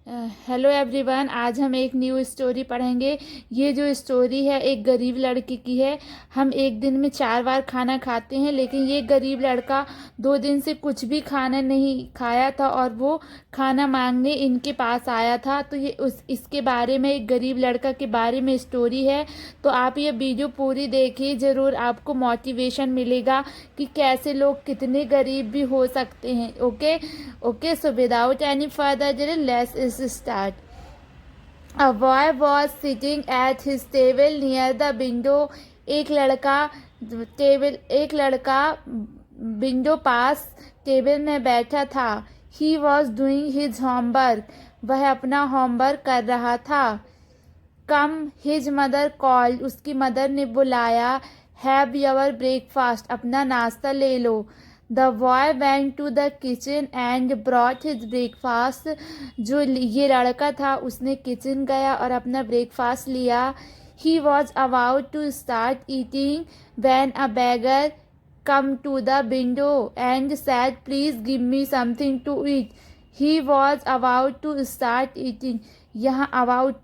Hello everyone, आज हम एक न्यू स्टोरी पढ़ेंगे। ये जो स्टोरी है एक गरीब लड़के की है। हम एक दिन में 4 बार खाना खाते हैं, लेकिन ये गरीब लड़का 2 दिन से कुछ भी खाना नहीं खाया था और वो खाना मांगने इनके पास आया था। तो ये इसके बारे में, एक गरीब लड़का के बारे में स्टोरी है। तो आप ये वीडियो पूरी देखिए, ज़रूर आपको मोटिवेशन मिलेगा कि कैसे लोग कितने गरीब भी हो सकते हैं। Okay, so without any further delay, let's start. A boy was sitting at his table near the window. एक लड़का विंडो पास टेबल में बैठा था। He was doing his homework. वह अपना होमवर्क कर रहा था। Come, his mother called. उसकी मदर ने बुलाया। Have your breakfast. अपना नाश्ता ले लो। The boy went to the kitchen and brought his breakfast. जो ये लड़का था उसने किचन गया और अपना ब्रेकफास्ट लिया। He was about to start eating when a beggar come to the window and said, "Please give me something to eat." He was about to start eating. यहाँ अबाउट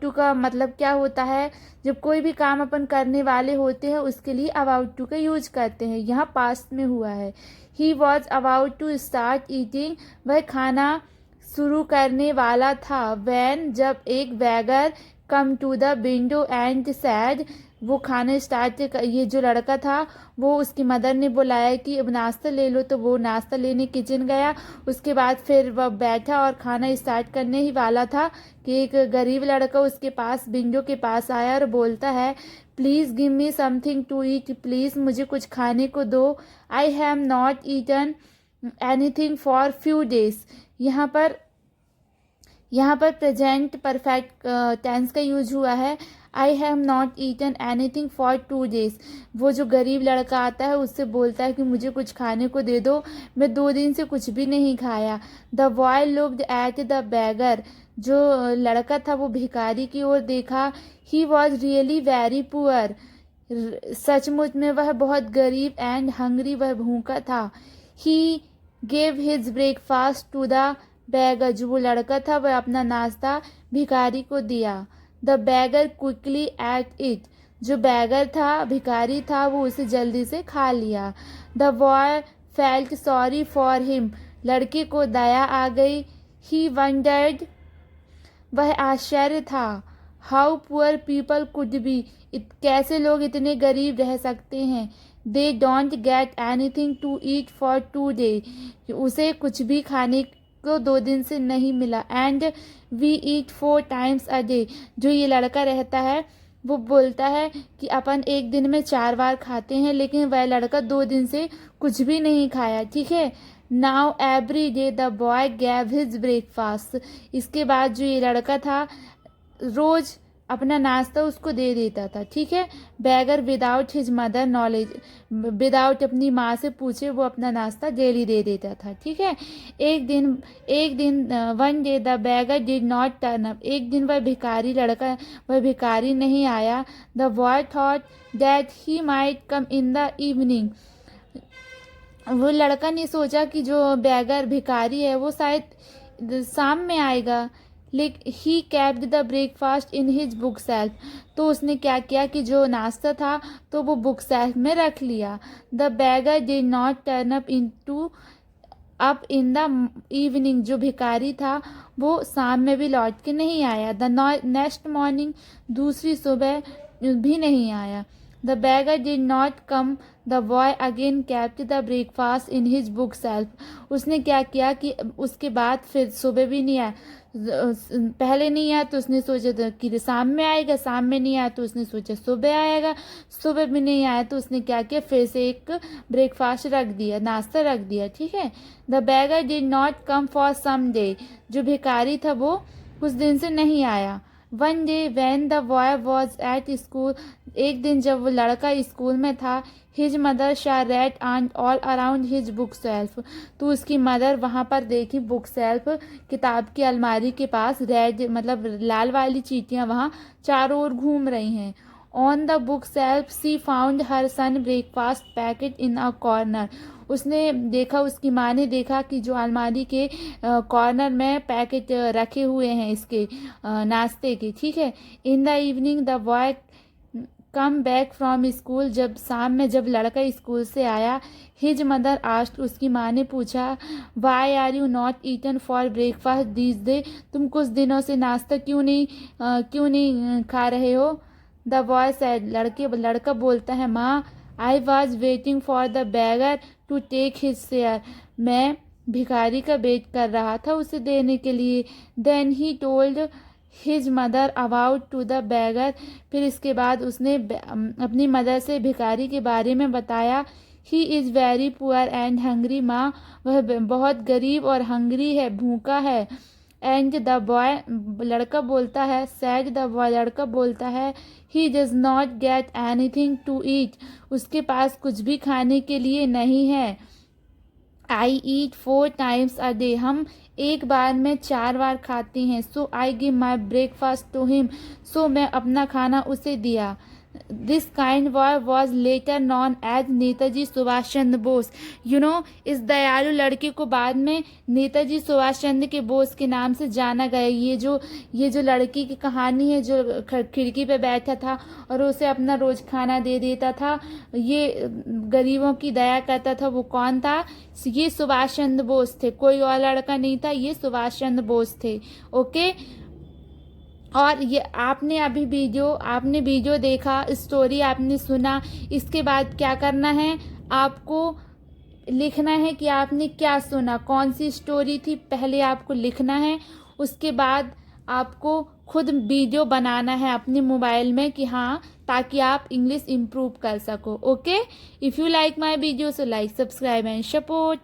टू का मतलब क्या होता है? जब कोई भी काम अपन करने वाले होते हैं उसके लिए अबाउट टू का यूज करते हैं। यहाँ पास्ट में हुआ है। He was about to start eating. वह खाना शुरू करने वाला था। वैन जब एक beggar come to the window and said, वो खाना स्टार्ट, ये जो लड़का था वो उसकी मदर ने बुलाया कि अब नाश्ता ले लो, तो वो नाश्ता लेने किचन गया। उसके बाद फिर वह बैठा और खाना स्टार्ट करने ही वाला था कि एक गरीब लड़का उसके पास विंडो के पास आया और बोलता है, please give me something to eat. Please मुझे कुछ खाने को दो। I have not eaten anything for few days. यहाँ पर प्रेजेंट परफेक्ट टेंस का यूज हुआ है। I have not eaten anything for 2 days। वो जो गरीब लड़का आता है उससे बोलता है कि मुझे कुछ खाने को दे दो, मैं 2 दिन से कुछ भी नहीं खाया। The boy looked at the beggar. जो लड़का था वो भिखारी की ओर देखा। He was really very poor. सचमुच में वह बहुत गरीब एंड हंग्री, वह भूखा था। He gave his breakfast to the beggar. जो वो लड़का था वह अपना नाश्ता भिखारी को दिया। The beggar quickly ate it. जो बैगर था, भिखारी था, वो उसे जल्दी से खा लिया। The boy felt sorry for him. लड़के को दया आ गई। He wondered. वह आश्चर्य था। How poor people could be. कैसे लोग इतने गरीब रह सकते हैं। They don't get anything to eat for 2 days। उसे कुछ भी खाने को 2 दिन से नहीं मिला। And we eat 4 times a day। जो ये लड़का रहता है वो बोलता है कि अपन एक दिन में 4 बार खाते हैं, लेकिन वह लड़का 2 दिन से कुछ भी नहीं खाया। ठीक है। Now every day the boy gave his breakfast. इसके बाद जो ये लड़का था रोज अपना नाश्ता उसको दे देता था। ठीक है। Beggar without his mother knowledge, without अपनी माँ से पूछे वो अपना नाश्ता डेली दे देता था। ठीक है। एक दिन one day the beggar did not turn up. एक दिन वह भिखारी नहीं आया। The boy thought that he might come in the evening. वो लड़का ने सोचा कि जो बैगर भिखारी है वो शायद शाम में आएगा। He kept the breakfast in his book shelf. तो उसने क्या किया कि जो नाश्ता था तो वो बुक सेल्फ में रख लिया। The beggar did not turn up in the evening. जो भिखारी था वो शाम में भी लौट के नहीं आया। द नेक्स्ट मॉर्निंग, दूसरी सुबह भी नहीं आया। The beggar did not come. The boy again kept the breakfast in his book shelf. उसने क्या किया कि उसके बाद फिर सुबह भी नहीं आया। पहले नहीं आया तो उसने सोचा था कि शाम में आएगा, शाम में नहीं आया तो उसने सोचा सुबह आएगा, सुबह भी नहीं आया तो उसने क्या किया, फिर से एक ब्रेकफास्ट रख दिया, नाश्ता रख दिया। ठीक है। The beggar did not come for some day. जो भिखारी था वो कुछ दिन से नहीं आया। One day when the boy was at school. एक दिन जब वो लड़का स्कूल में था, his mother searched and all around his book shelf. तो उसकी मदर वहाँ पर देखी बुक सेल्फ, किताब की अलमारी के पास रेड मतलब लाल वाली चींटियाँ वहाँ चारों ओर घूम रही हैं। On the bookshelf she found her son breakfast packet in a corner. उसने देखा, उसकी माँ ने देखा कि जो अलमारी के कॉर्नर में पैकेट रखे हुए हैं इसके नाश्ते के, ठीक है। In the evening the boy come back from school, जब शाम में जब लड़का स्कूल से आया, हिज मदर आस्क्ड, उसकी माँ ने पूछा, why are you not eaten for breakfast this day, तुम कुछ दिनों से नाश्ता क्यों नहीं खा रहे हो। द बॉय सेड, लड़का बोलता है, माँ I was waiting for the beggar to take his share, मैं भिखारी का वेट कर रहा था उसे देने के लिए। Then he told his mother about to the beggar, फिर इसके बाद उसने अपनी मदर से भिखारी के बारे में बताया। He is very poor and hungry, माँ वह बहुत गरीब और हंग्री है, भूखा है। एंड द बॉय, लड़का बोलता है, सैड द बॉय, लड़का बोलता है, he does not get anything to eat, उसके पास कुछ भी खाने के लिए नहीं है। आई ईट 4 times a day, हम एक बार में 4 बार खाते हैं। So I give my breakfast to him, so मैं अपना खाना उसे दिया। This kind boy was later known as Netaji Subhash Chandra Bose, you know, इस दयालु लड़के को बाद में नेताजी सुभाष चंद्र के बोस के नाम से जाना गया। ये जो लड़की की कहानी है, जो खिड़की पे बैठा था और उसे अपना रोज खाना दे देता था, ये गरीबों की दया करता था, वो कौन था, ये सुभाष चंद्र बोस थे, कोई और लड़का नहीं था, ये सुभाष चंद्र बोस थे। ओके, और ये आपने वीडियो देखा, स्टोरी आपने सुना, इसके बाद क्या करना है, आपको लिखना है कि आपने क्या सुना, कौन सी स्टोरी थी, पहले आपको लिखना है, उसके बाद आपको खुद वीडियो बनाना है अपने मोबाइल में कि हाँ, ताकि आप इंग्लिश इम्प्रूव कर सको। Okay, if you like my video so like, subscribe and support.